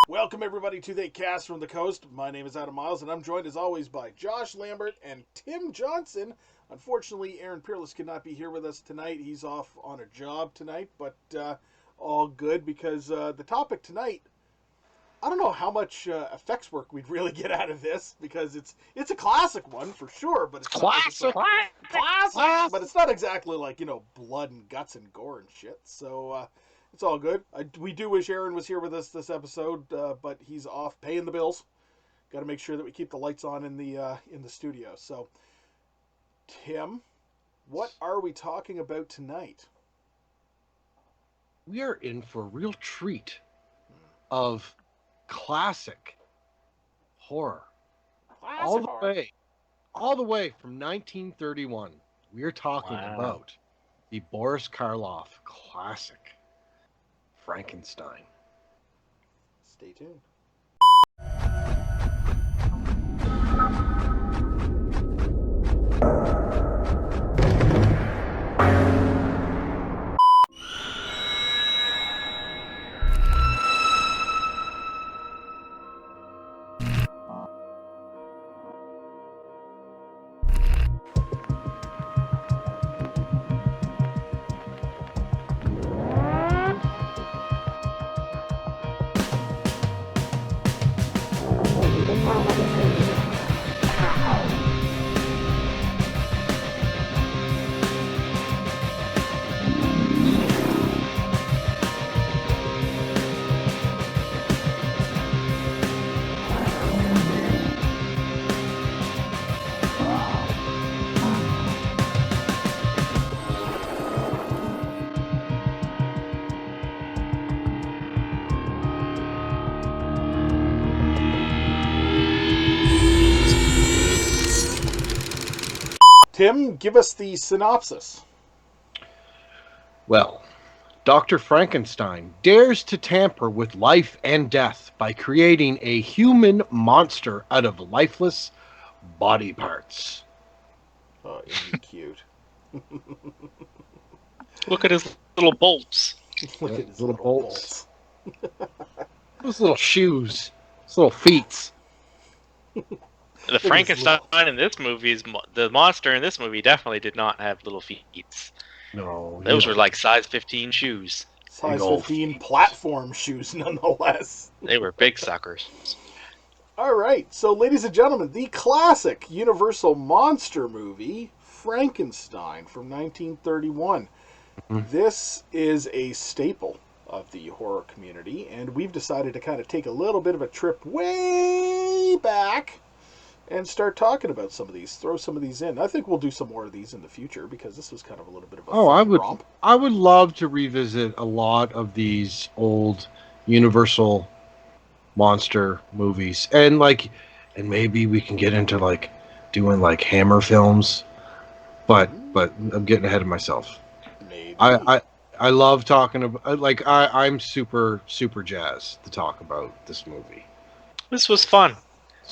Welcome everybody to the Cast from the Coast. My name is Adam Miles, and I'm joined as always by Josh Lambert and Tim Johnson. Unfortunately, Aaron Peerless could not be here with us tonight. He's off on a job tonight, but all good because the topic tonight, I don't know how much effects work we'd really get out of this because it's a classic one for sure, but it's not Classic. classic, but it's not exactly like, blood and guts and gore and shit. So it's all good. We do wish Aaron was here with us this episode, but he's off paying the bills. Got to make sure that we keep the lights on in the studio. So, Tim, what are we talking about tonight? We are in for a real treat of classic horror. All the way from 1931. We are talking about the Boris Karloff classic Frankenstein. Stay tuned. Tim, give us the synopsis. Well, Dr. Frankenstein dares to tamper with life and death by creating a human monster out of lifeless body parts. Oh, isn't he cute? Look at his little bolts. Look at his little bolts. Those little shoes. Those little feet. The Frankenstein in this movie the monster in this movie definitely did not have little feet. No, those were like size 15 shoes. Size 15 platform shoes, nonetheless. They were big suckers. All right, so ladies and gentlemen, the classic Universal monster movie, Frankenstein, from 1931. Mm-hmm. This is a staple of the horror community, and we've decided to kind of take a little bit of a trip way back and start talking about some of these, throw some of these in. I think we'll do some more of these in the future because this was kind of a little bit of a romp. I would love to revisit a lot of these old Universal monster movies, and maybe we can get into doing Hammer films, but I'm getting ahead of myself. Maybe. I love talking about I'm super jazzed to talk about this movie. This was fun.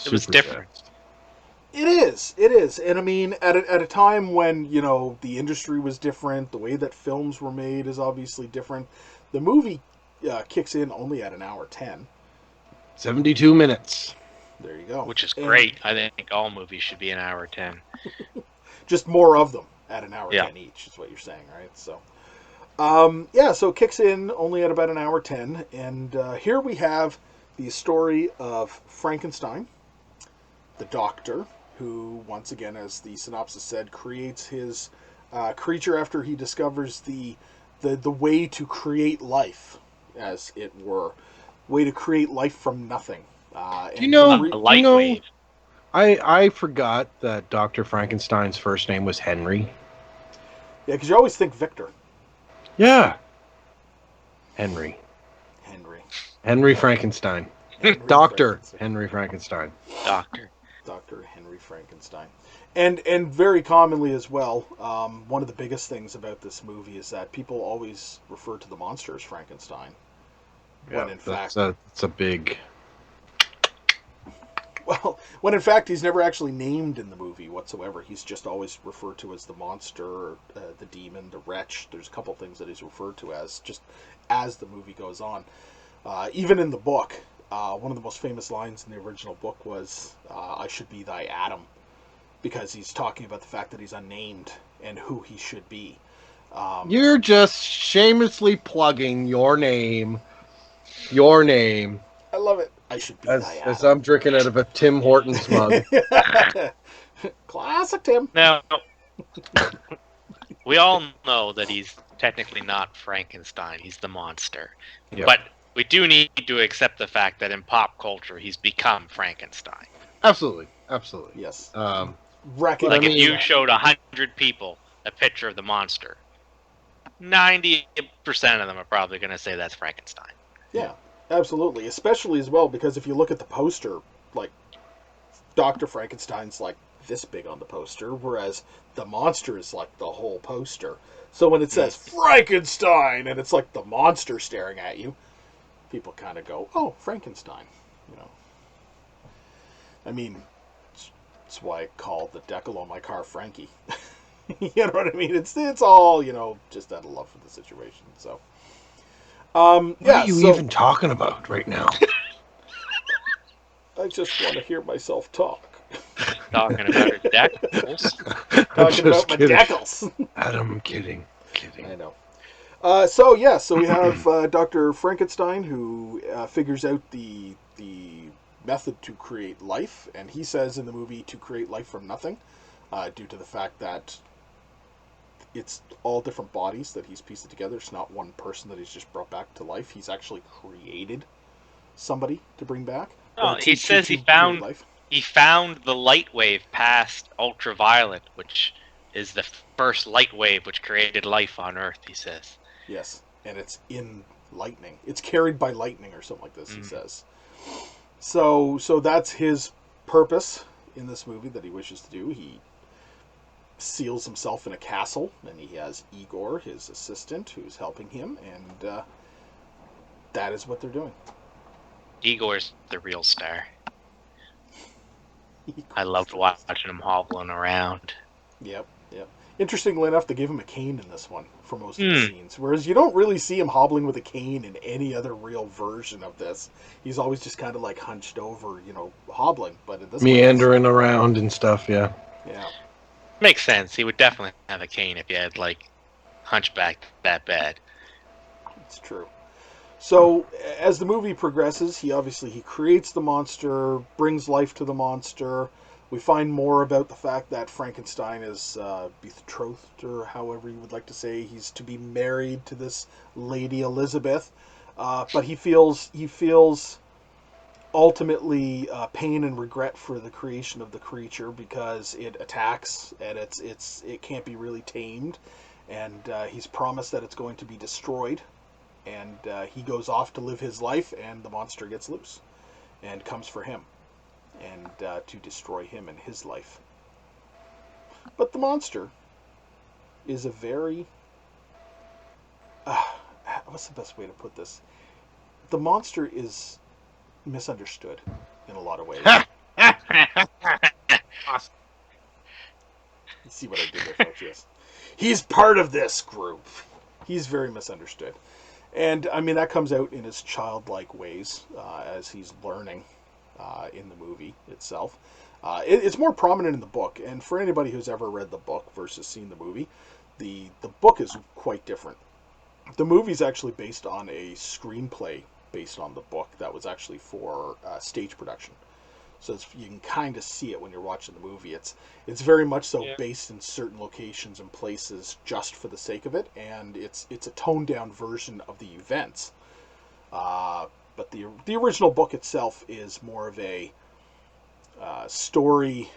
It was different. Jazzed. It is. And I mean, at a time when, the industry was different, the way that films were made is obviously different. The movie kicks in only at an hour 10. 72 minutes. There you go. Which is great. I think all movies should be an hour 10. Just more of them at an hour 10 each is what you're saying, right? So, so it kicks in only at about an hour 10. And here we have the story of Frankenstein, the doctor, who, once again, as the synopsis said, creates his creature after he discovers the way to create life, as it were. Way to create life from nothing. A light wave. I forgot that Dr. Frankenstein's first name was Henry. Yeah, because you always think Victor. Yeah. Henry Frankenstein. Dr. Henry Frankenstein. Dr. Henry Frankenstein. And very commonly as well, one of the biggest things about this movie is that people always refer to the monster as Frankenstein. When in fact, that's a big... Well, when in fact he's never actually named in the movie whatsoever. He's just always referred to as the monster, the demon, the wretch. There's a couple things that he's referred to as just as the movie goes on. Even in the book, one of the most famous lines in the original book was, "I should be thy Adam," because he's talking about the fact that he's unnamed and who he should be. You're just shamelessly plugging your name. Your name. I love it. I should be thy As Adam. I'm drinking out of a Tim Hortons mug. Classic Tim. Now, we all know that he's technically not Frankenstein. He's the monster. Yep. But we do need to accept the fact that in pop culture, he's become Frankenstein. Absolutely. Yes. Like if you showed 100 people a picture of the monster, 90% of them are probably going to say that's Frankenstein. Yeah, absolutely. Especially as well, because if you look at the poster, like, Dr. Frankenstein's like this big on the poster, whereas the monster is like the whole poster. So when it says Frankenstein and it's like the monster staring at you, people kind of go, "Oh, Frankenstein," you know. I mean, that's why I call the decal on my car Frankie. You know what I mean? It's all, you know, just out of love for the situation. So, what are you even talking about right now? I just want to hear myself talk. Talking about her decals. Talking about my decals. Adam, kidding. I know. So we have Dr. Frankenstein, who figures out the method to create life, and he says in the movie to create life from nothing, due to the fact that it's all different bodies that he's pieced together. It's not one person that he's just brought back to life. He's actually created somebody to bring back. He says he found the light wave past ultraviolet, which is the first light wave which created life on Earth, he says. Yes, and it's in lightning. It's carried by lightning or something like this, he says. So that's his purpose in this movie that he wishes to do. He seals himself in a castle, and he has Igor, his assistant, who's helping him, and that is what they're doing. Igor's the real star. I loved watching him hobbling around. Yep. Interestingly enough, they gave him a cane in this one for most of the scenes, whereas you don't really see him hobbling with a cane in any other real version of this. He's always just kind of like hunched over, you know, hobbling. But in this meandering around and stuff, yeah. Yeah. Makes sense. He would definitely have a cane if he had, like, hunchback that bad. It's true. So, as the movie progresses, he creates the monster, brings life to the monster. We find more about the fact that Frankenstein is betrothed, or however you would like to say. He's to be married to this Lady Elizabeth. But he feels ultimately pain and regret for the creation of the creature, because it attacks and it can't be really tamed. And he's promised that it's going to be destroyed. And he goes off to live his life, and the monster gets loose and comes for him, and to destroy him and his life. But the monster is a very... what's the best way to put this? The monster is misunderstood in a lot of ways. Awesome. You see what I did there, folks? Yes. He's part of this group. He's very misunderstood. And, I mean, that comes out in his childlike ways as he's learning in the movie itself. It's more prominent in the book, and for anybody who's ever read the book versus seen the movie, the book is quite different. The movie's actually based on a screenplay based on the book that was actually for stage production. So you can kind of see it when you're watching the movie. It's very much so based in certain locations and places just for the sake of it, and it's a toned down version of the events. But the original book itself is more of a story.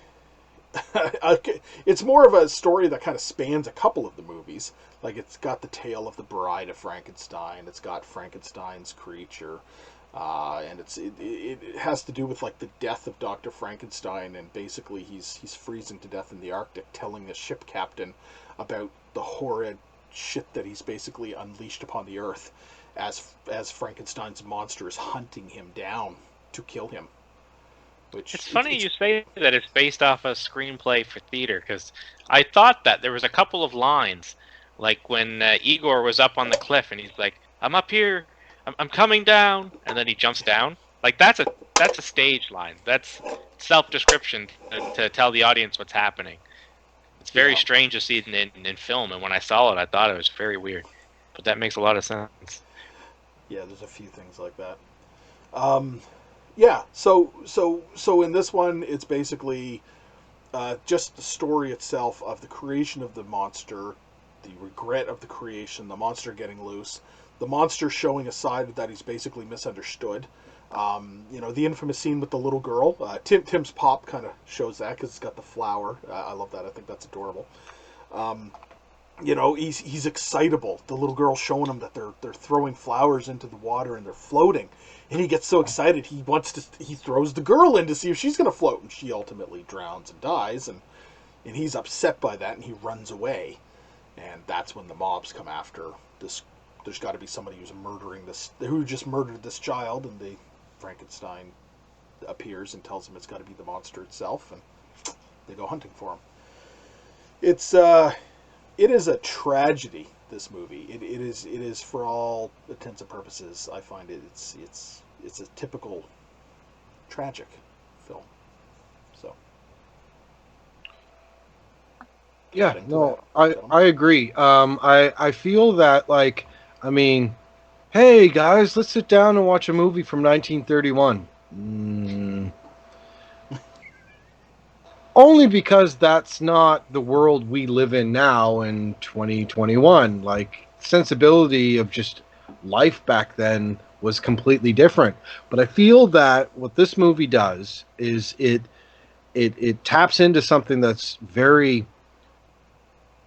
It's more of a story that kind of spans a couple of the movies. Like, it's got the tale of the Bride of Frankenstein. It's got Frankenstein's creature. And it has to do with, like, the death of Dr. Frankenstein, and basically he's freezing to death in the Arctic, telling the ship captain about the horrid shit that he's basically unleashed upon the Earth as Frankenstein's monster is hunting him down to kill him. It's funny you say that it's based off a screenplay for theater, because I thought that there was a couple of lines, like when Igor was up on the cliff and he's like, "I'm up here, I'm coming down," and then he jumps down. Like that's a stage line. That's self-description to tell the audience what's happening. It's very strange to see it in film, and when I saw it, I thought it was very weird. But that makes a lot of sense. Yeah, there's a few things like that. Yeah, so in this one, it's basically just the story itself of the creation of the monster, the regret of the creation, the monster getting loose, the monster showing a side that he's basically misunderstood. The infamous scene with the little girl. Tim's pop kind of shows that because it's got the flower. I love that. I think that's adorable. He's excitable. The little girl showing him that they're throwing flowers into the water and they're floating, and he gets so excited he throws the girl in to see if she's going to float, and she ultimately drowns and dies, and he's upset by that and he runs away, and that's when the mobs come after this. There's got to be somebody who just murdered this child, and Frankenstein appears and tells him it's got to be the monster itself, and they go hunting for him. It is a tragedy. This movie. It is for all intents and purposes. I find it's a typical tragic film. So. Yeah, no, I agree. I feel that, like, I mean, hey guys, let's sit down and watch a movie from 1931. Only because that's not the world we live in now in 2021. Like, sensibility of just life back then was completely different. But I feel that what this movie does is it taps into something that's very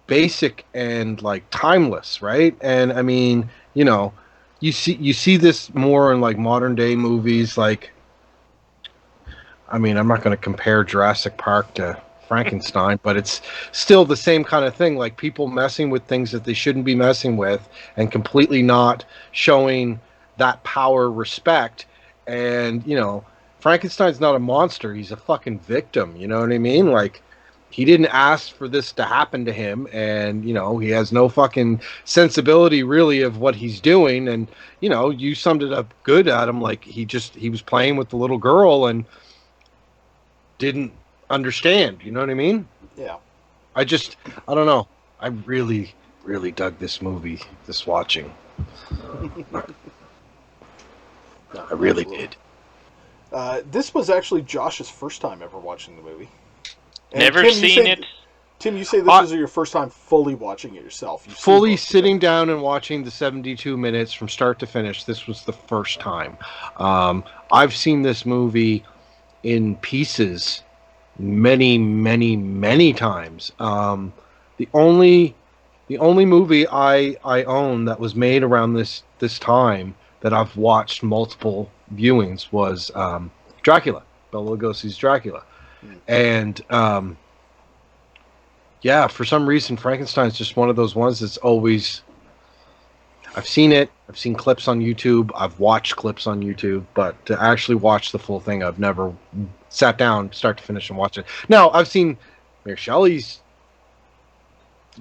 basic and like timeless, right? And I mean, you see this more in like modern day movies. Like, I mean, I'm not going to compare Jurassic Park to Frankenstein, but it's still the same kind of thing. Like, people messing with things that they shouldn't be messing with, and completely not showing that power respect. And Frankenstein's not a monster; he's a fucking victim. You know what I mean? Like, he didn't ask for this to happen to him, and he has no fucking sensibility really of what he's doing. And you summed it up good, Adam. Like, he was playing with the little girl and didn't understand. You know what I mean? Yeah. I don't know. I really, really dug this movie, this watching. I really did. This was actually Josh's first time ever watching the movie. And Never seen it. Tim, you say this was your first time fully watching it yourself. Fully sitting down and watching the 72 minutes from start to finish. This was the first time. I've seen this movie in pieces many, many, many times. The only movie I own that was made around this time that I've watched multiple viewings was Dracula, Bela Lugosi's Dracula. And yeah, for some reason Frankenstein's just one of those ones that's always, I've seen it, I've seen clips on YouTube, I've watched clips on YouTube, but to actually watch the full thing, I've never sat down start to finish and watched it. Now, I've seen Mary Shelley's,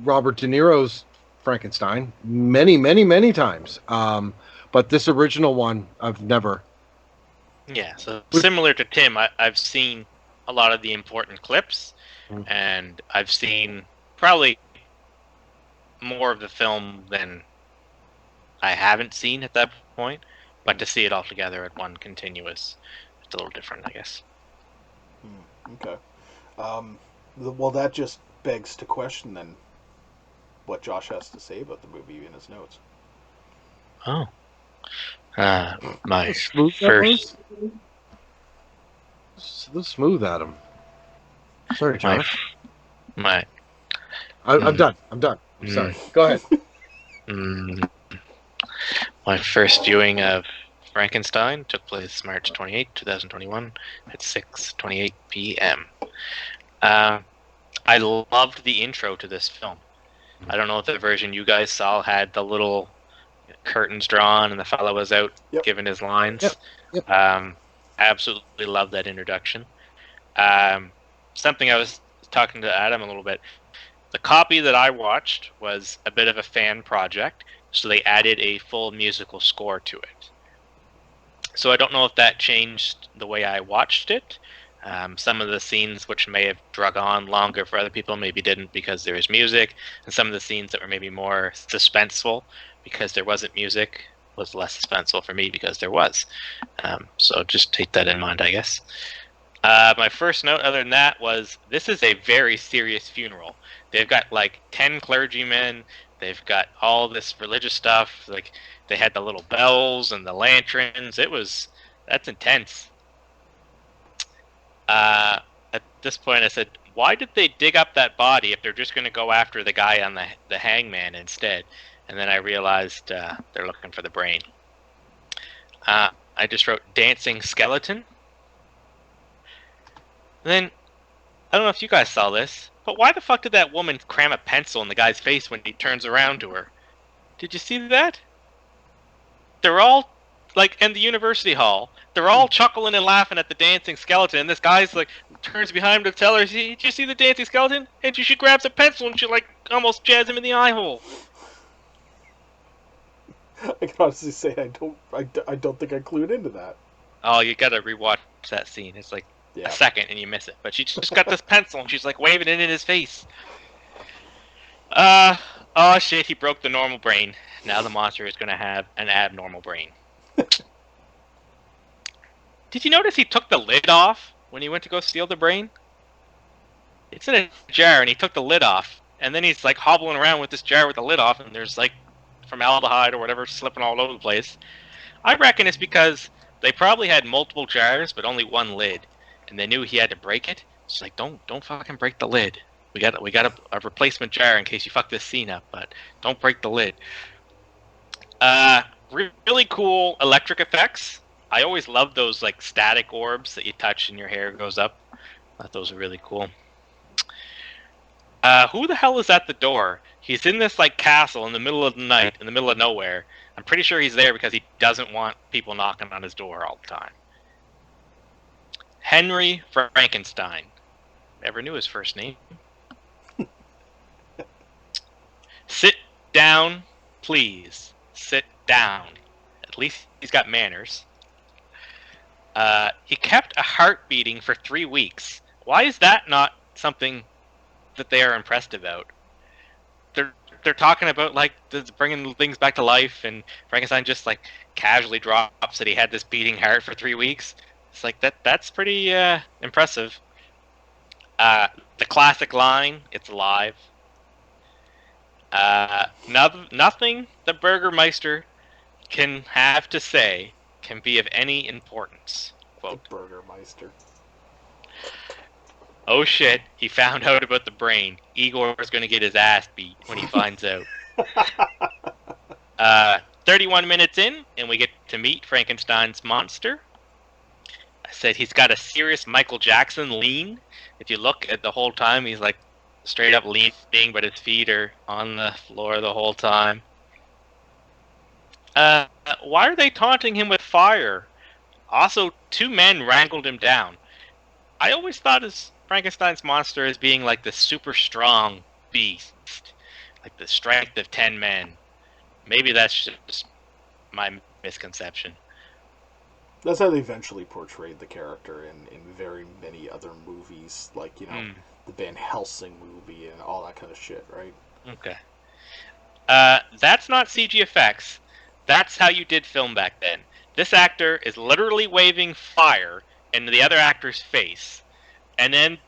Robert De Niro's Frankenstein many, many, many times. But this original one, I've never. Yeah, so similar to Tim, I've seen a lot of the important clips, and I've seen probably more of the film than I haven't seen at that point. But to see it all together at one continuous, it's a little different, I guess. Okay. Well, that just begs to question then what Josh has to say about the movie in his notes. Oh. My smooth first... Smooth, Adam. Sorry, Josh. I'm done. I'm sorry. Go ahead. My first viewing of Frankenstein took place March 28, 2021 at 6:28 p.m. I loved the intro to this film. I don't know if the version you guys saw had the little curtains drawn and the fellow was out giving his lines. Yep. Absolutely loved that introduction. Something I was talking to Adam a little bit. The copy that I watched was a bit of a fan project, so they added a full musical score to it. So I don't know if that changed the way I watched it. Some of the scenes which may have drug on longer for other people maybe didn't because there was music, and some of the scenes that were maybe more suspenseful because there wasn't music was less suspenseful for me because there was. So just take that in mind, I guess. My first note, other than that, was this is a very serious funeral. They've got like 10 clergymen. They've got all this religious stuff. Like they had the little bells and the lanterns. That's intense. At this point, I said, why did they dig up that body if they're just going to go after the guy on the hangman instead? And then I realized they're looking for the brain. I just wrote dancing skeleton. And then, I don't know if you guys saw this, but why the fuck did that woman cram a pencil in the guy's face when he turns around to her? Did you see that? They're all, like, in the university hall. They're all chuckling and laughing at the dancing skeleton, and this guy's, like, turns behind him to tell her, did you see the dancing skeleton? And she grabs a pencil and she, like, almost jabs him in the eye hole. I can honestly say I don't think I clued into that. Oh, you gotta rewatch that scene. It's like a second and you miss it. But she just got this pencil and she's like waving it in his face. Oh shit, he broke the normal brain. Now the monster is gonna have an abnormal brain. Did you notice he took the lid off when he went to go steal the brain? It's in a jar and he took the lid off. And then he's like hobbling around with this jar with the lid off and there's like formaldehyde or whatever slipping all over the place. I reckon it's because they probably had multiple jars but only one lid. And they knew he had to break it. It's like, don't fucking break the lid. We got a replacement jar in case you fuck this scene up, but don't break the lid. Really cool electric effects. I always loved those like static orbs that you touch and your hair goes up. I thought those were really cool. Who the hell is at the door? He's in this like castle in the middle of the night, in the middle of nowhere. I'm pretty sure he's there because he doesn't want people knocking on his door all the time. Henry Frankenstein. Never knew his first name. Sit down, please. Sit down. At least he's got manners. He kept a heart beating for 3 weeks. Why is that not something that they are impressed about? They're talking about like bringing things back to life, and Frankenstein just like casually drops that he had this beating heart for 3 weeks. It's like that's pretty impressive. The classic line, "It's alive." Nothing the Burgermeister can have to say can be of any importance. Quote. The Burgermeister. Oh shit, he found out about the brain. Igor's gonna get his ass beat when he finds out. 31 minutes in, and we get to meet Frankenstein's monster. I said he's got a serious Michael Jackson lean. If you look at the whole time, he's like straight up leaning, but his feet are on the floor the whole time. Why are they taunting him with fire? Also, 2 men wrangled him down. I always thought of Frankenstein's monster as being like the super strong beast, like the strength of 10 men. Maybe that's just my misconception. That's how they eventually portrayed the character in very many other movies, like, you know, the Van Helsing movie and all that kind of shit, right? Okay. That's not CG effects. That's how you did film back then. This actor is literally waving fire in the other actor's face. And then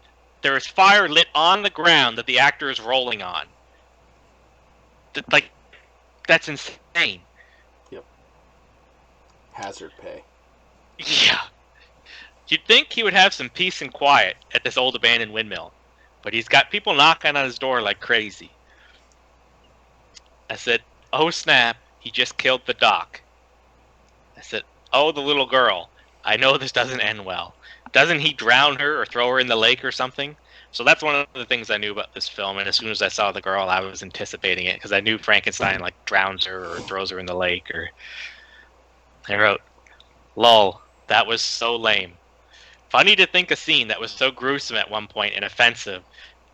there is fire lit on the ground that the actor is rolling on. That's insane. Yep. Hazard pay. Yeah. You'd think he would have some peace and quiet at this old abandoned windmill. But he's got people knocking on his door like crazy. I said, oh snap, he just killed the doc. I said, oh, the little girl. I know this doesn't end well. Doesn't he drown her or throw her in the lake or something? So that's one of the things I knew about this film, and as soon as I saw the girl, I was anticipating it, because I knew Frankenstein like drowns her or throws her in the lake. Or I wrote, lol, that was so lame. Funny to think a scene that was so gruesome at one point and offensive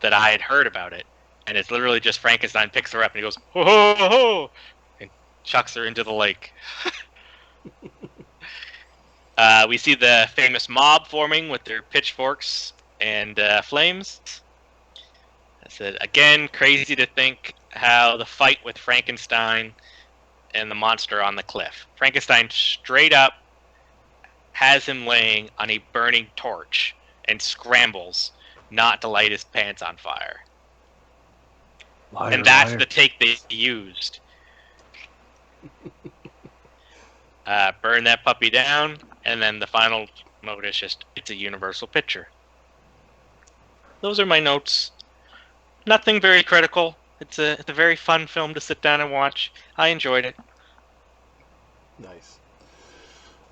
that I had heard about it, and it's literally just Frankenstein picks her up and he goes, ho ho ho, and chucks her into the lake. We see the famous mob forming with their pitchforks and flames. I said, again, crazy to think how the fight with Frankenstein and the monster on the cliff. Frankenstein straight up has him laying on a burning torch and scrambles not to light his pants on fire. Liar, And that's liar. the take they used. Burn that puppy down, and then the final note is just, it's a universal picture. Those are my notes. Nothing very critical. It's a very fun film to sit down and watch. I enjoyed it. Nice.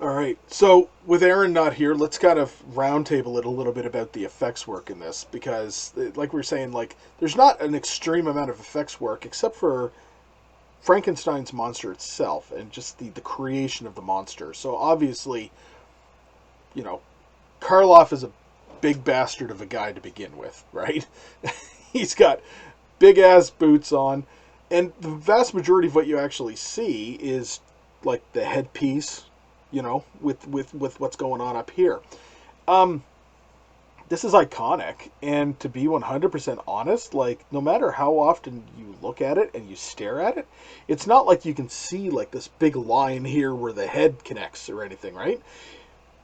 All right. So with Aaron not here, let's kind of roundtable it a little bit about the effects work in this, because, like we were saying, like there's not an extreme amount of effects work except for Frankenstein's monster itself and just the creation of the monster. So obviously, you know, Karloff is a big bastard of a guy to begin with, right? He's got big ass boots on, and the vast majority of what you actually see is like the headpiece, you know, with what's going on up here. This is iconic, and to be 100% honest, like no matter how often you look at it and you stare at it, it's not like you can see like this big line here where the head connects or anything, right?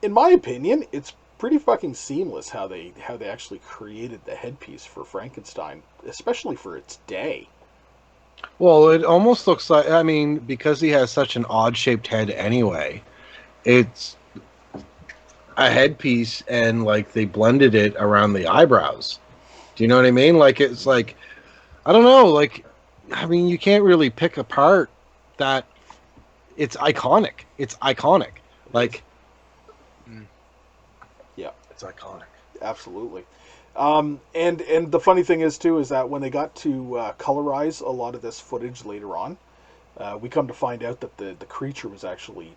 In my opinion, it's pretty fucking seamless how they actually created the headpiece for Frankenstein, especially for its day. Well, it almost looks like, I mean, because he has such an odd shaped head anyway, it's a headpiece and like they blended it around the eyebrows. Do you know what I mean? Like it's like, I don't know, like, I mean, you can't really pick apart that. It's iconic. It's iconic. Like, yeah, it's iconic. Absolutely. And the funny thing is too is that when they got to colorize a lot of this footage later on, we come to find out that the creature was actually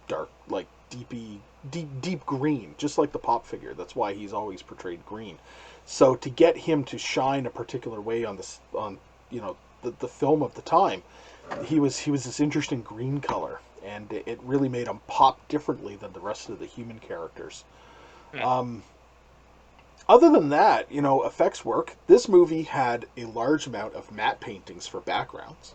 dark, like deep green, just like the pop figure. That's why he's always portrayed green. So to get him to shine a particular way on this, on you know the film of the time, he was this interesting green color, and it really made him pop differently than the rest of the human characters. Other than that, you know, effects work. This movie had a large amount of matte paintings for backgrounds,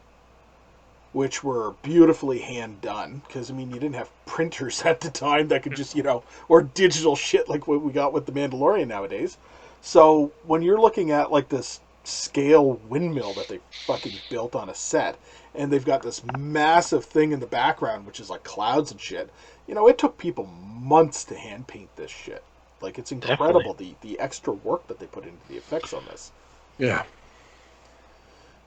which were beautifully hand done. Because, I mean, you didn't have printers at the time that could just, you know, or digital shit like what we got with The Mandalorian nowadays. So when you're looking at, like, this scale windmill that they fucking built on a set, and they've got this massive thing in the background, which is like clouds and shit, you know, it took people months to hand paint this shit. Like, it's incredible the extra work that they put into the effects on this. Yeah.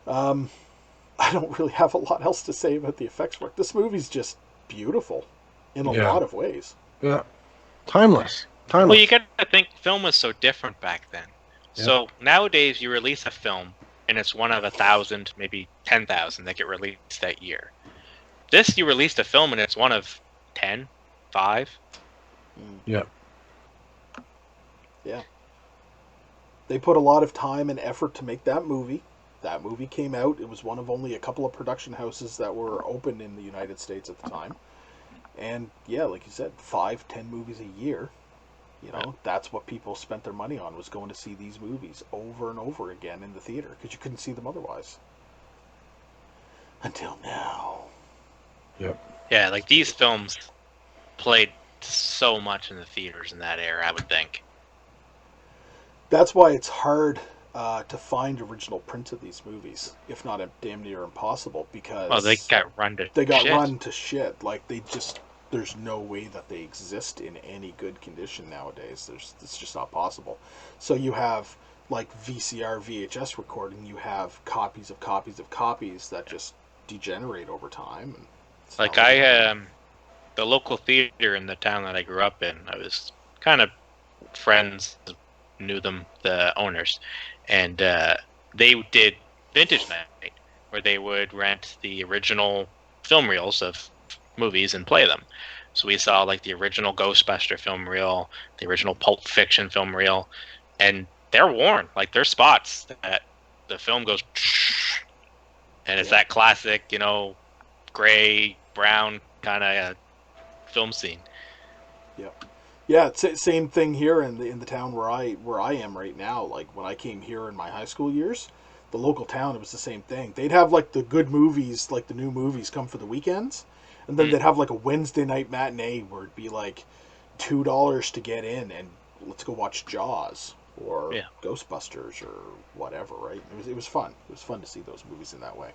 I don't really have a lot else to say about the effects work. This movie's just beautiful in a lot of ways. Yeah. Timeless. Well, you got to think film was so different back then. Yeah. So nowadays you release a film and it's one of 1,000, maybe 10,000 that get released that year. This, you released a film and it's one of 10, 5. Yeah. Yeah. They put a lot of time and effort to make that movie. That movie came out. It was one of only a couple of production houses that were open in the United States at the time. And yeah, like you said, 5-10 movies a year. You know, that's what people spent their money on, was going to see these movies over and over again in the theater, because you couldn't see them otherwise. Until now. Yep. Yeah, like these films played so much in the theaters in that era, I would think. That's why it's hard to find original prints of these movies, if not damn near impossible, because they got run to run to shit. Like, they just, there's no way that they exist in any good condition nowadays. It's just not possible. So you have like VCR, VHS recording. You have copies of copies of copies that just degenerate over time. And like the local theater in the town that I grew up in, I was kind of friends, knew them, the owners, and they did vintage night, where they would rent the original film reels of movies and play them. So we saw like the original Ghostbuster film reel, the original Pulp Fiction film reel, and they're worn. Like, they're spots that the film goes, and it's that classic, you know, gray, brown kind of film scene. Yeah, it's same thing here in the town where I am right now. Like when I came here in my high school years, the local town, it was the same thing. They'd have like the good movies, like the new movies, come for the weekends, and then they'd have like a Wednesday night matinee where it'd be like $2 to get in, and let's go watch Jaws or Ghostbusters or whatever. Right? It was fun. It was fun to see those movies in that way.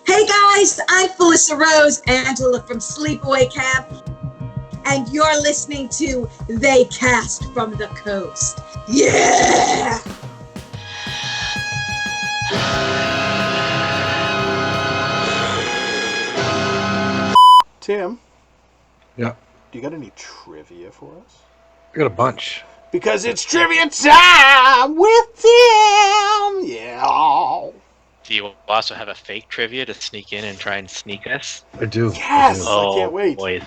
Hey guys, I'm Felissa Rose, Angela from Sleepaway Camp, and you're listening to They Cast from the Coast. Yeah! Tim? Yeah. Do you got any trivia for us? I got a bunch. Because it's trivia time with Tim! Yeah! Do you also have a fake trivia to sneak in and try and sneak us? I do. Yes! I I can't wait. Boy.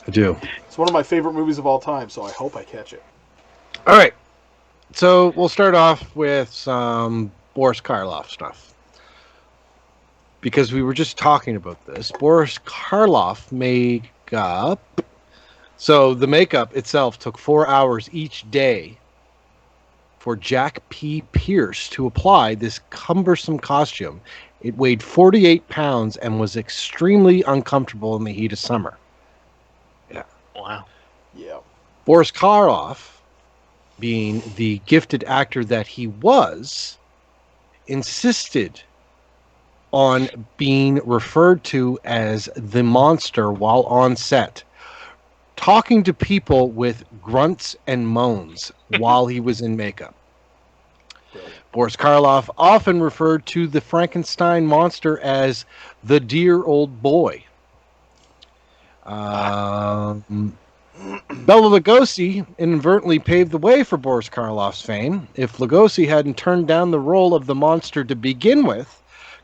do. It's one of my favorite movies of all time, so I hope I catch it. All right. So we'll start off with some Boris Karloff stuff. Because we were just talking about this. Boris Karloff makeup. So the makeup itself took 4 hours each day for Jack P. Pierce to apply this cumbersome costume. It weighed 48 pounds and was extremely uncomfortable in the heat of summer. Yeah. Wow. Yeah. Boris Karoff, being the gifted actor that he was, insisted on being referred to as the monster while on set, talking to people with grunts and moans while he was in makeup. Boris Karloff often referred to the Frankenstein monster as the dear old boy. Bela Lugosi inadvertently paved the way for Boris Karloff's fame. If Lugosi hadn't turned down the role of the monster to begin with,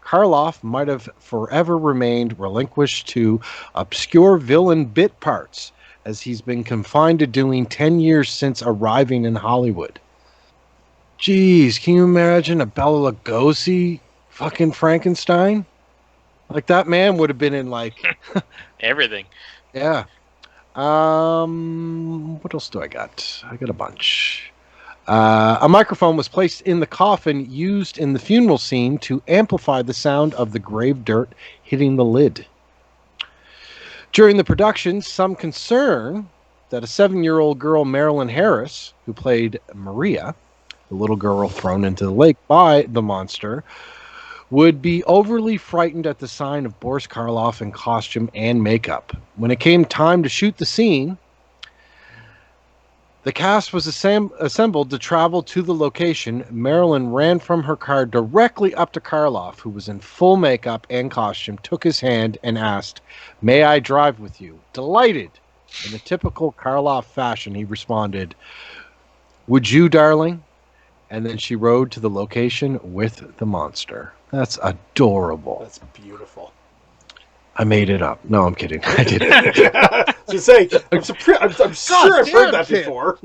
Karloff might have forever remained relinquished to obscure villain bit parts, as he's been confined to doing 10 years since arriving in Hollywood. Jeez, can you imagine a Bela Lugosi fucking Frankenstein? Like, that man would have been in, like... Everything. Yeah. What else do I got? I got a bunch. A microphone was placed in the coffin used in the funeral scene to amplify the sound of the grave dirt hitting the lid. During the production, some concern that a 7-year-old girl, Marilyn Harris, who played Maria, the little girl thrown into the lake by the monster, would be overly frightened at the sight of Boris Karloff in costume and makeup. When it came time to shoot the scene, the cast was assembled to travel to the location. Marilyn ran from her car directly up to Karloff, who was in full makeup and costume, took his hand and asked, "May I drive with you?" Delighted. In the typical Karloff fashion, he responded, "Would you, darling?" And then she rode to the location with the monster. That's adorable. That's beautiful. I made it up. No, I'm kidding. I didn't. I'm sure I've heard that before.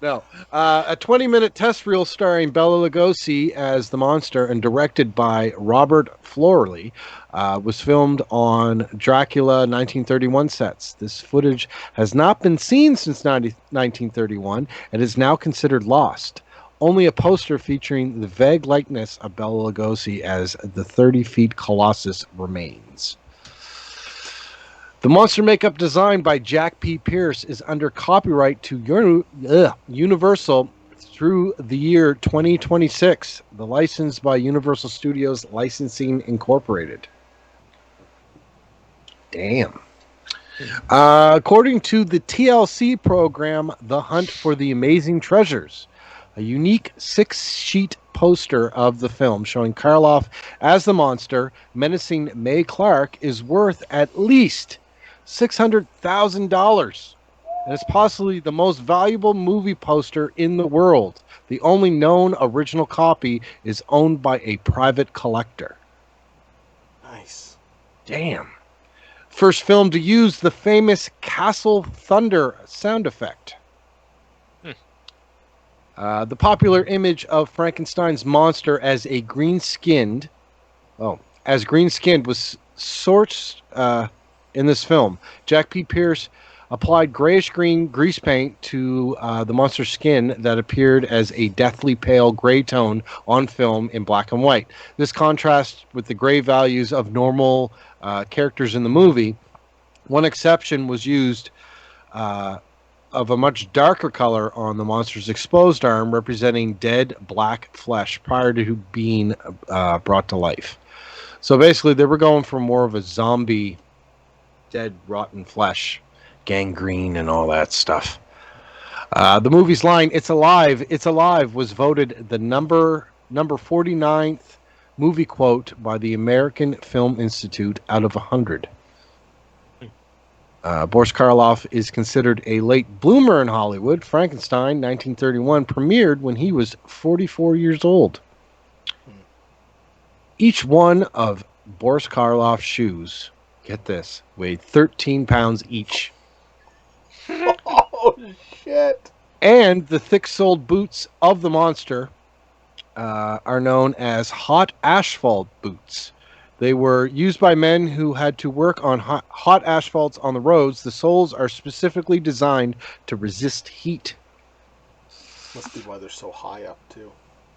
No. A 20-minute test reel starring Bela Lugosi as the monster and directed by Robert Florley was filmed on Dracula 1931 sets. This footage has not been seen since 1931 and is now considered lost. Only a poster featuring the vague likeness of Bela Lugosi as the 30-feet Colossus remains. The monster makeup designed by Jack P. Pierce is under copyright to Universal through the year 2026. The license by Universal Studios Licensing Incorporated. Damn. According to the TLC program, The Hunt for the Amazing Treasures, a unique 6-sheet poster of the film showing Karloff as the monster menacing Mae Clark is worth at least $600,000. And it's possibly the most valuable movie poster in the world. The only known original copy is owned by a private collector. Nice. Damn. First film to use the famous Castle Thunder sound effect. The popular image of Frankenstein's monster as green-skinned was sourced in this film. Jack P. Pierce applied grayish-green grease paint to the monster's skin that appeared as a deathly pale gray tone on film in black and white. This contrasts with the gray values of normal characters in the movie. One exception was used of a much darker color on the monster's exposed arm, representing dead black flesh prior to being brought to life. So basically, they were going for more of a zombie, dead, rotten flesh, gangrene, and all that stuff. The movie's line, "It's alive, it's alive," was voted the number 49th movie quote by the American Film Institute out of 100. Boris Karloff is considered a late bloomer in Hollywood. Frankenstein, 1931, premiered when he was 44 years old. Each one of Boris Karloff's shoes, get this, weighed 13 pounds each. Oh, shit. And the thick-soled boots of the monster are known as hot asphalt boots. They were used by men who had to work on hot asphalts on the roads. The soles are specifically designed to resist heat. Must be why they're so high up, too.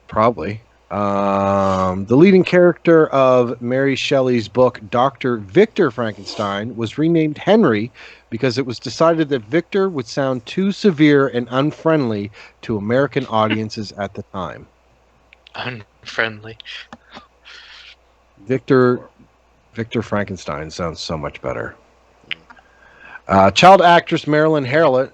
Probably. The leading character of Mary Shelley's book, Dr. Victor Frankenstein, was renamed Henry because it was decided that Victor would sound too severe and unfriendly to American audiences at the time. Unfriendly. Victor Frankenstein sounds so much better. Child actress Marilyn Harris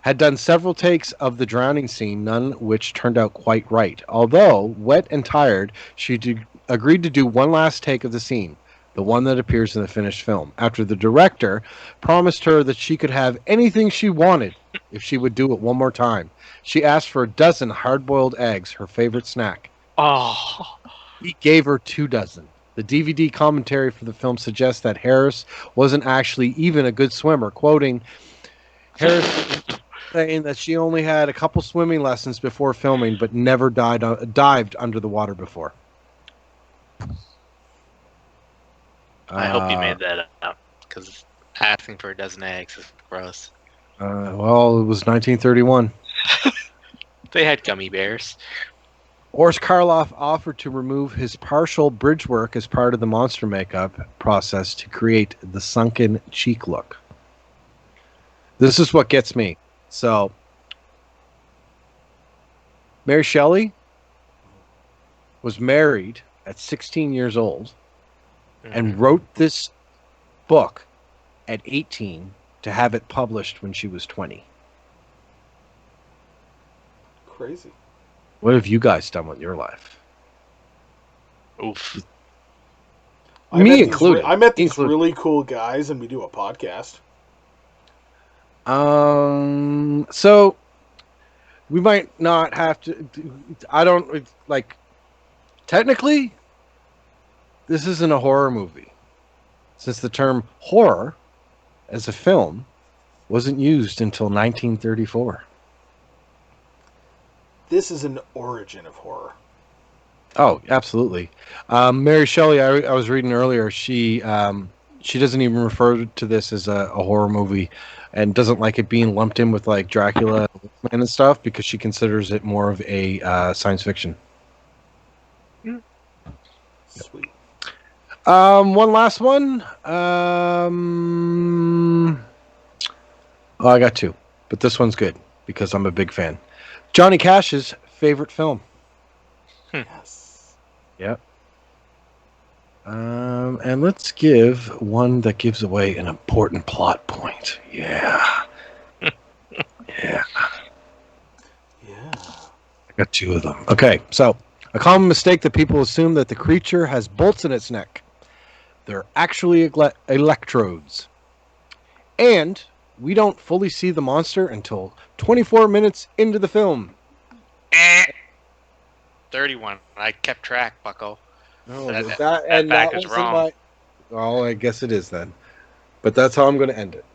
had done several takes of the drowning scene, none which turned out quite right. Although wet and tired, she agreed to do one last take of the scene, the one that appears in the finished film, after the director promised her that she could have anything she wanted if she would do it one more time. She asked for a dozen hard-boiled eggs, her favorite snack. Oh. He gave her 2 dozen. The DVD commentary for the film suggests that Harris wasn't actually even a good swimmer, quoting Harris saying that she only had a couple swimming lessons before filming, but never dived under the water before. I hope you made that up, because asking for a dozen eggs is gross. Well, it was 1931. They had gummy bears. Boris Karloff offered to remove his partial bridge work as part of the monster makeup process to create the sunken cheek look. This is what gets me. So, Mary Shelley was married at 16 years old and wrote this book at 18 to have it published when she was 20. Crazy. What have you guys done with your life? Oof. Me included. I met these really cool guys, and we do a podcast. So we might not have to. I don't like. Technically, this isn't a horror movie, since the term horror as a film wasn't used until 1934. This is an origin of horror. Oh, absolutely. Mary Shelley, I was reading earlier, she doesn't even refer to this as a horror movie and doesn't like it being lumped in with like Dracula and stuff because she considers it more of a science fiction. Sweet. One last one. I got 2, but this one's good because I'm a big fan. Johnny Cash's favorite film. Yes. Yep. And let's give one that gives away an important plot point. Yeah. Yeah. Yeah. I got 2 of them. Okay, so a common mistake that people assume that the creature has bolts in its neck. They're actually electrodes. And we don't fully see the monster until 24 minutes into the film. 31. I kept track, bucko. No, That that is wasn't wrong. Well, I guess it is then. But that's how I'm going to end it.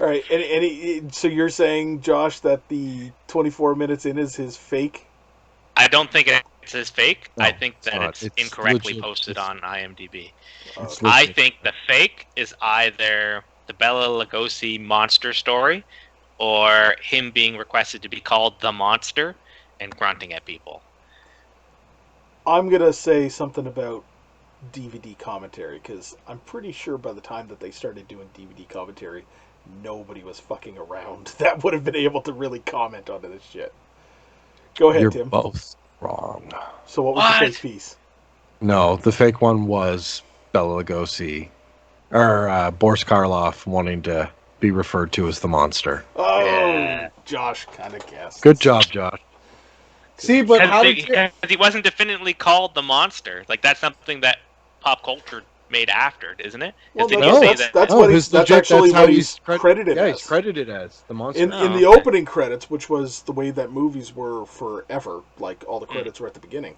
All right, so you're saying, Josh, that the 24 minutes in is his fake? I don't think it's his fake. No, I think it's that not. it's It's incorrectly legit. posted It's- on IMDb. It's Okay. I legit. think the fake is either the Bela Lugosi monster story or him being requested to be called the monster and grunting at people. I'm gonna say something about DVD commentary because I'm pretty sure by the time that they started doing DVD commentary, nobody was fucking around that would have been able to really comment on this shit. Go ahead, You're Tim. both wrong. So what was the What? fake piece? No, the fake one was Bela Lugosi or Boris Karloff wanting to be referred to as the monster. Oh, Yeah. Josh kind of guessed. Good job, Josh. See, but how did you? Because he wasn't definitively called the monster. Like, that's something that pop culture made after, isn't it? Well, Because no, did you say that's that? that's Oh, what his that's legit. actually That's how what he's credited Yeah, as. he's credited as the monster. In the okay. opening credits, which was the way that movies were forever, like all the credits were at the beginning,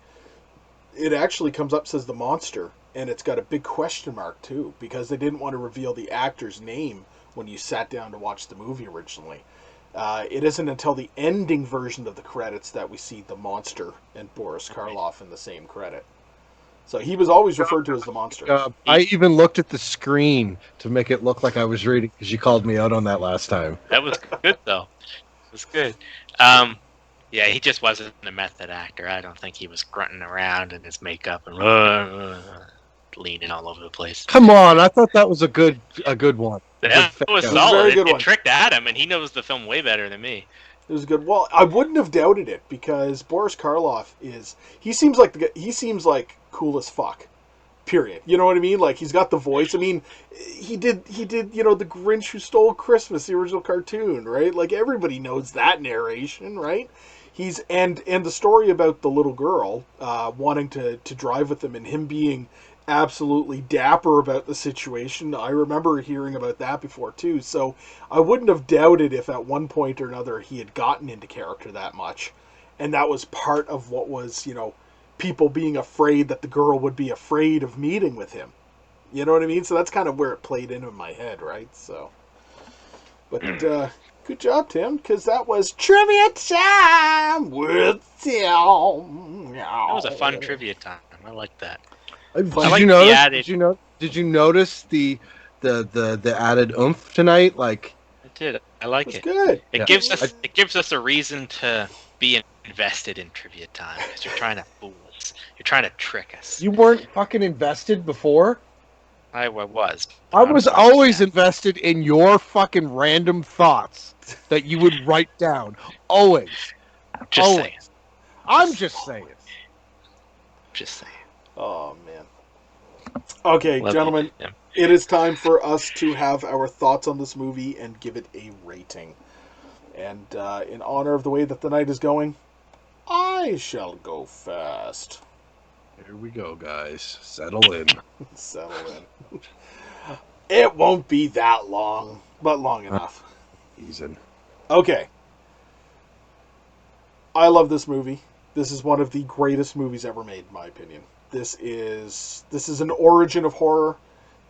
it actually comes up says the monster, and it's got a big question mark too because they didn't want to reveal the actor's name when you sat down to watch the movie originally. It isn't until the ending version of the credits that we see the monster and Boris Karloff in the same credit. So he was always referred to as the monster. I even looked at the screen to make it look like I was reading because you called me out on that last time. That was good, though. It was good. Yeah, he just wasn't a method actor. I don't think he was grunting around in his makeup and leaning all over the place. Come on, I thought that was a good one. A Yeah, good it was fake It was a out. solid. very good It one. tricked Adam, and he knows the film way better than me. It was good. Well, I wouldn't have doubted it because Boris Karloff he seems like cool as fuck. Period. You know what I mean? Like he's got the voice. I mean, he did the Grinch Who Stole Christmas, the original cartoon, right? Like everybody knows that narration, right? And the story about the little girl wanting to drive with him and him being absolutely dapper about the situation. I remember hearing about that before too. So I wouldn't have doubted if at one point or another he had gotten into character that much, and that was part of what was people being afraid that the girl would be afraid of meeting with him. You know what I mean? So that's kind of where it played into my head, right? So, but good job, Tim, because that was trivia time with Tim. That was a fun trivia time. I like that. Did like you the notice? added- Did you notice the added oomph tonight? Like I did. I like It's it. good. It Yeah. gives us a reason to be invested in trivia time because you're trying to fool us. You're trying to trick us. you weren't fucking invested before. I was. I was Not always yet. invested in your fucking random thoughts that you would write down. Always. Just Always. saying. I'm just saying. Just saying. Oh man. Okay, Love gentlemen, you. it is time for us to have our thoughts on this movie and give it a rating. And in honor of the way that the night is going, I shall go first. Here we go, guys. Settle in. Settle in. It won't be that long, but long enough. Easy. Okay. I love this movie. This is one of the greatest movies ever made, in my opinion. This is an origin of horror.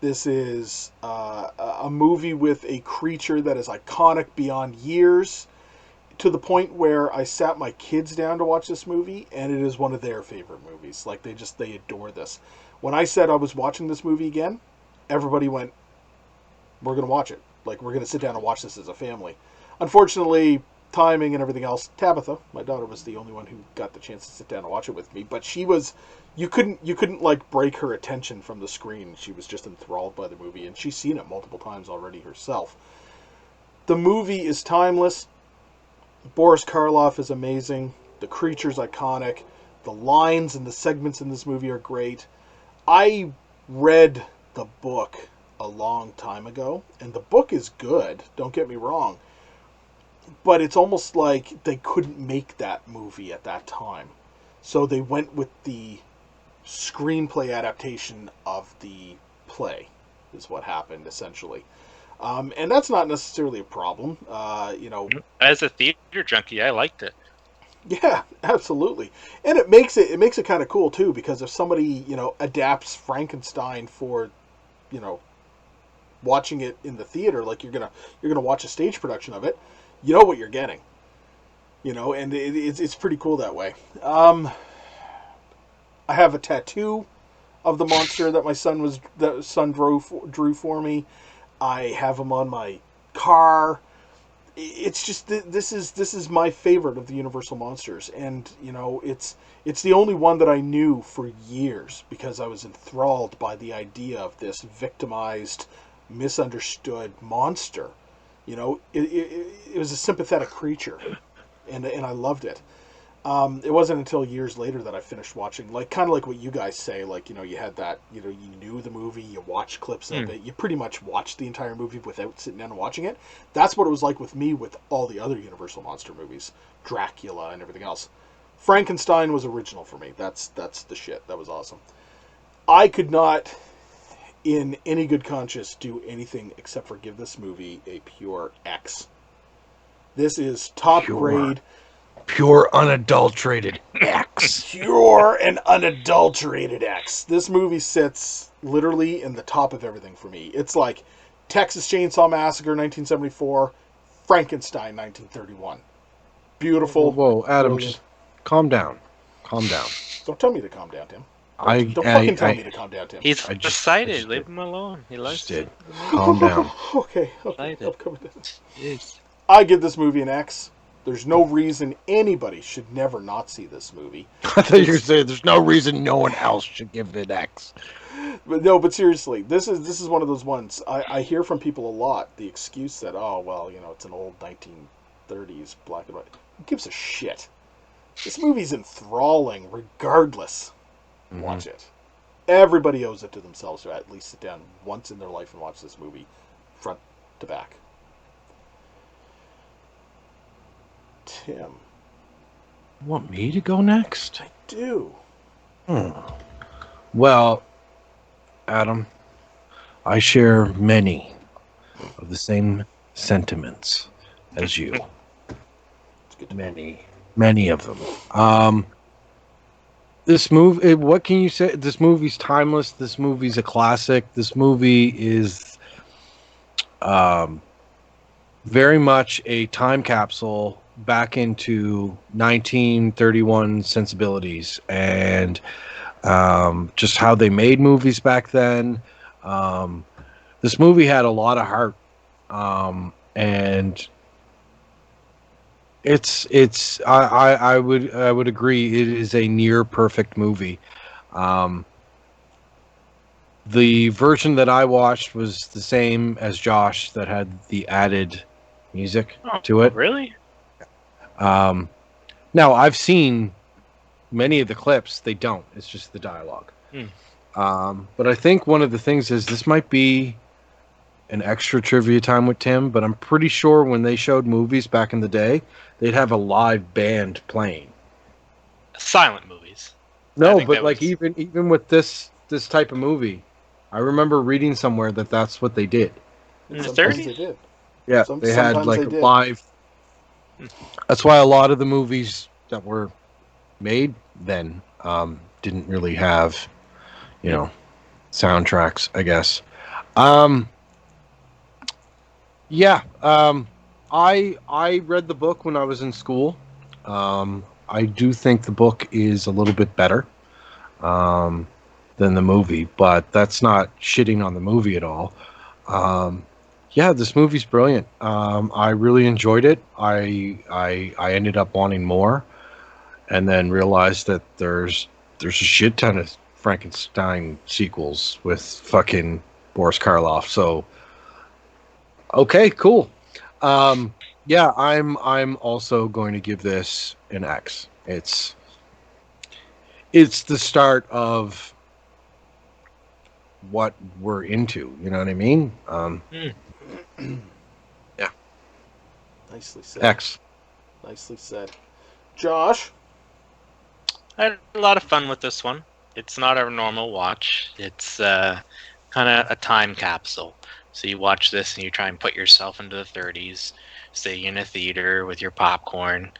This is a movie with a creature that is iconic beyond years, to the point where I sat my kids down to watch this movie, and it is one of their favorite movies. Like they adore this. When I said I was watching this movie again, everybody went, "We're gonna watch it. Like we're gonna sit down and watch this as a family." Unfortunately, timing and everything else. Tabitha, my daughter, was the only one who got the chance to sit down and watch it with me. But she was, you couldn't like break her attention from the screen. She was just enthralled by the movie, and she's seen it multiple times already herself. The movie is timeless. Boris Karloff is amazing. The creature's iconic. The lines and the segments in this movie are great. I read the book a long time ago, and the book is good. Don't get me wrong. But it's almost like they couldn't make that movie at that time. So they went with the screenplay adaptation of the play, is what happened, essentially. And that's not necessarily a problem. As a theater junkie, I liked it. Yeah, absolutely. And it makes it kind of cool, too, because if somebody, adapts Frankenstein for, watching it in the theater, like you're gonna watch a stage production of it, you know what you're getting. And it's pretty cool that way. I have a tattoo of the monster that my son drew for me. I have him on my car. It's just this is my favorite of the Universal monsters, and it's the only one that I knew for years because I was enthralled by the idea of this victimized, misunderstood monster. It was a sympathetic creature, and I loved it. It wasn't until years later that I finished watching, kind of like what you guys say, you had that, you knew the movie, you watched clips of it, you pretty much watched the entire movie without sitting down and watching it. That's what it was like with me with all the other Universal monster movies, Dracula and everything else. Frankenstein was original for me. That's the shit. That was awesome. I could not, in any good conscience, do anything except for give this movie a pure X. This is top grade. Pure unadulterated X. Pure and unadulterated X. This movie sits literally in the top of everything for me. It's like Texas Chainsaw Massacre 1974, Frankenstein 1931. Beautiful. Whoa, Adam, brilliant. just calm down. Calm down. Don't tell me to calm down, Tim. Don't fucking tell me to calm down, Tim. He's excited. Leave him alone. He likes it. Calm down. Okay. I'm coming down. I give this movie an X. There's no reason anybody should never not see this movie. I thought you were going to say there's no reason no one else should give it X. But seriously, this is one of those ones. I hear from people a lot the excuse that, it's an old 1930s black and white. Who gives a shit? This movie's enthralling regardless. Watch it. Everybody owes it to themselves to at least sit down once in their life and watch this movie front to back. Tim. You want me to go next? I do. Well, Adam, I share many of the same sentiments as you. Many of them. This movie, what can you say? This movie's timeless. This movie's a classic. This movie is very much a time capsule back into 1931 sensibilities and just how they made movies back then. This movie had a lot of heart, and I would agree it is a near perfect movie. The version that I watched was the same as Josh, that had the added music to it. Really? Now, I've seen many of the clips. They don't. It's just the dialogue. But I think one of the things is this might be an extra trivia time with Tim, but I'm pretty sure when they showed movies back in the day, they'd have a live band playing. Silent movies. No, but like even with this type of movie, I remember reading somewhere that that's what they did. In the Sometimes 30s? they did. Yeah, they had like a live. That's why a lot of the movies that were made then didn't really have, soundtracks, I guess. I read the book when I was in school. I do think the book is a little bit better than the movie, but that's not shitting on the movie at all. This movie's brilliant. I really enjoyed it. I ended up wanting more, and then realized that there's a shit ton of Frankenstein sequels with fucking Boris Karloff. So, okay, cool. I'm also going to give this an X. It's the start of what we're into. You know what I mean? Yeah. Nicely said. X. Nicely said. Josh? I had a lot of fun with this one. It's not a normal watch. It's kind of a time capsule. So you watch this and you try and put yourself into the 30s, say in a theater with your popcorn,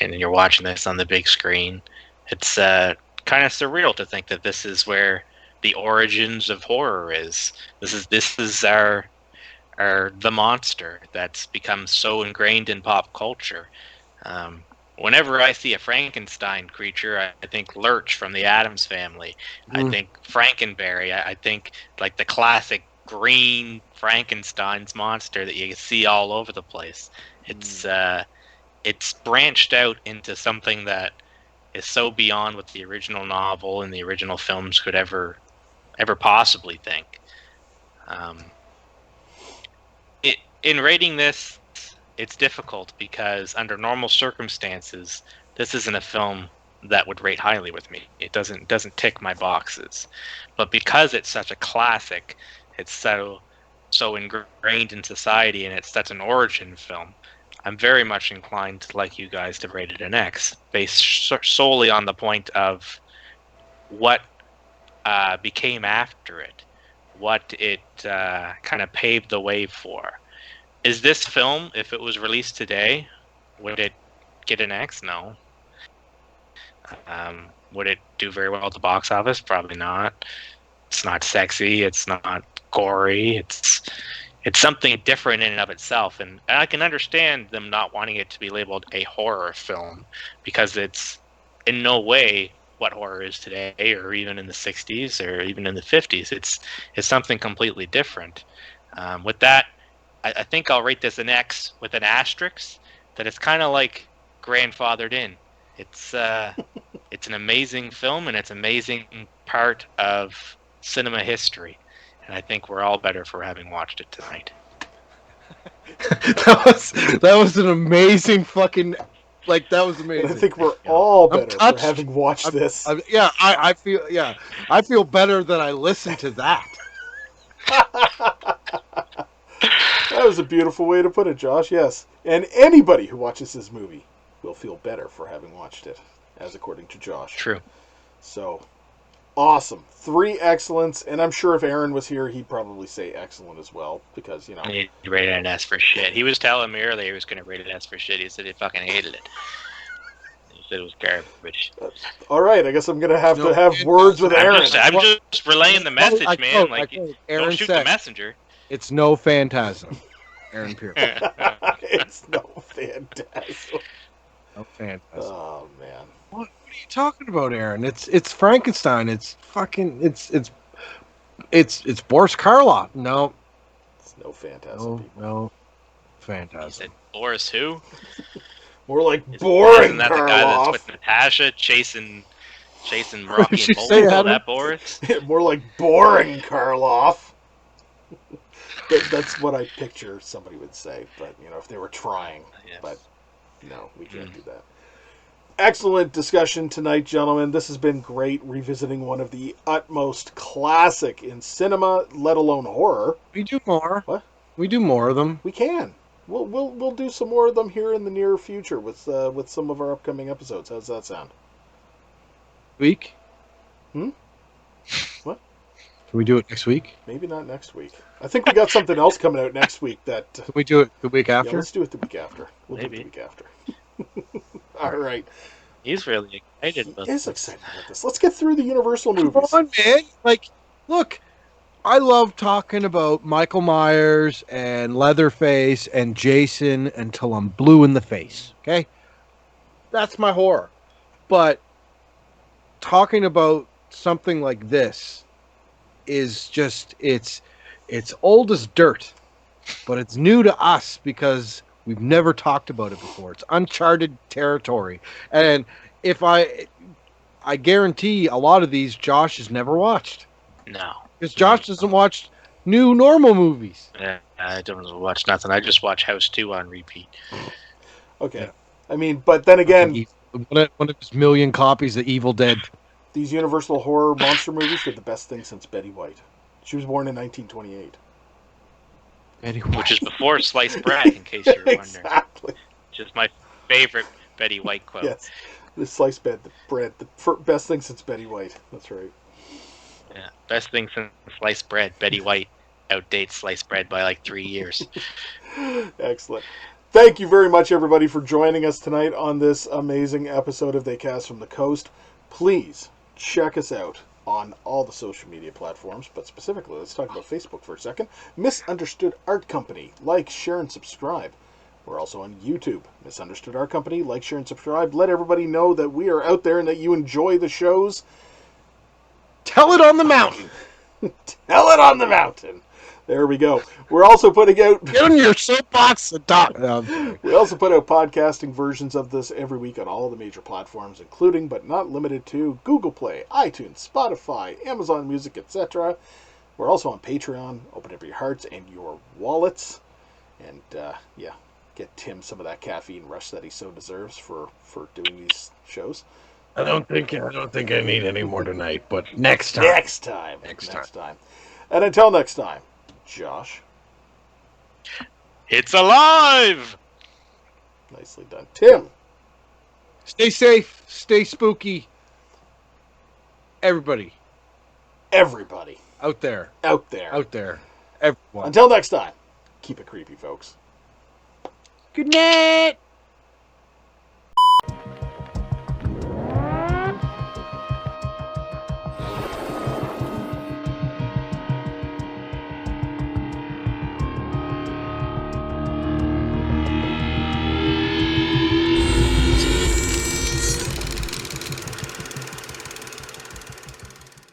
and you're watching this on the big screen. It's kind of surreal to think that this is where the origins of horror is. This is our are the monster that's become so ingrained in pop culture. Whenever I see a Frankenstein creature, I think Lurch from the Addams Family. I think Frankenberry. I think like the classic green Frankenstein's monster that you see all over the place. It's branched out into something that is so beyond what the original novel and the original films could ever possibly think. In rating this, it's difficult because under normal circumstances, this isn't a film that would rate highly with me. It doesn't tick my boxes. But because it's such a classic, it's so ingrained in society, and it's such an origin film, I'm very much inclined to like you guys to rate it an X, based solely on the point of what became after it, what it kind of paved the way for. Is this film, if it was released today, would it get an X? No. Would it do very well at the box office? Probably not. It's not sexy. It's not gory. It's something different in and of itself. And I can understand them not wanting it to be labeled a horror film, because it's in no way what horror is today, or even in the 60s, or even in the 50s. It's something completely different. With that, I think I'll rate this an X with an asterisk, that it's kind of like grandfathered in. It's an amazing film, and it's an amazing part of cinema history. And I think we're all better for having watched it tonight. that was an amazing fucking, like, that was amazing. And I think we're all better for having watched this. I feel better that I listened to that. That was a beautiful way to put it, Josh. Yes. And anybody who watches this movie will feel better for having watched it, as according to Josh. True. So, awesome. 3 excellents. And I'm sure if Aaron was here, he'd probably say excellent as well, because, you know. He rated it an S for shit. He was telling me earlier he was going to rate it S for shit. He said he fucking hated it. He said it was garbage. All right. I guess I'm going to have words with Aaron. I'm just relaying the message, man. Aaron don't shoot the messenger. It's no phantasm. Aaron Pierce. It's no phantasm. No phantasm. Oh, man. What are you talking about, Aaron? It's Frankenstein. It's fucking it's Boris Karloff. No. It's no phantasm. No phantasm. He said Boris who? More like boring Isn't that Karloff. the guy that's with Natasha chasing Rocky and Bullwinkle? That Boris? More like boring Karloff. That's what I picture somebody would say, but, you know, if they were trying. Yes. But, no, we can't do that. Excellent discussion tonight, gentlemen. This has been great, revisiting one of the utmost classic in cinema, let alone horror. We do more. What? We do more of them. We can. We'll do some more of them here in the near future with some of our upcoming episodes. How's that sound? Week? What? Can we do it next week? Maybe not next week. I think we got something else coming out next week that... Can we do it the week after? Yeah, let's do it the week after. We'll do it the week after. All right. He's really excited about He is excited about this. Let's get through the Universal movies. Come on, man. Like, look, I love talking about Michael Myers and Leatherface and Jason until I'm blue in the face, okay? That's my horror. But talking about something like this is just, it's old as dirt, but it's new to us because we've never talked about it before. It's uncharted territory. And if I guarantee a lot of these Josh has never watched. No. Because Josh doesn't watch new normal movies. Yeah, I don't watch nothing. I just watch House 2 on repeat. Okay. Yeah. I mean, but then again... One of his million copies of Evil Dead. These Universal horror monster movies did the best thing since Betty White. She was born in 1928. Betty White. Which is before sliced bread, in case you're wondering. Exactly. Which is my favorite Betty White quote. Yes. The sliced bread, the best thing since Betty White. That's right. Yeah, best thing since sliced bread. Betty White outdates sliced bread by like 3 years. Excellent. Thank you very much, everybody, for joining us tonight on this amazing episode of They Cast from the Coast. Please check us out on all the social media platforms, but specifically, let's talk about Facebook for a second. Misunderstood Art Company. Like, share, and subscribe. We're also on YouTube. Misunderstood Art Company. Like, share, and subscribe. Let everybody know that we are out there and that you enjoy the shows. Tell it on the mountain. Tell it on the mountain. There we go. We're also putting out... Get on your soapbox and talk. We also put out podcasting versions of this every week on all the major platforms, including, but not limited to, Google Play, iTunes, Spotify, Amazon Music, etc. We're also on Patreon. Open up your hearts and your wallets. And, get Tim some of that caffeine rush that he so deserves for doing these shows. I don't think I need any more tonight, but next time. Next time. And until next time, Josh. It's alive! Nicely done. Tim. Stay safe. Stay spooky. Everybody. Out there. Everyone. Until next time, keep it creepy, folks. Good night.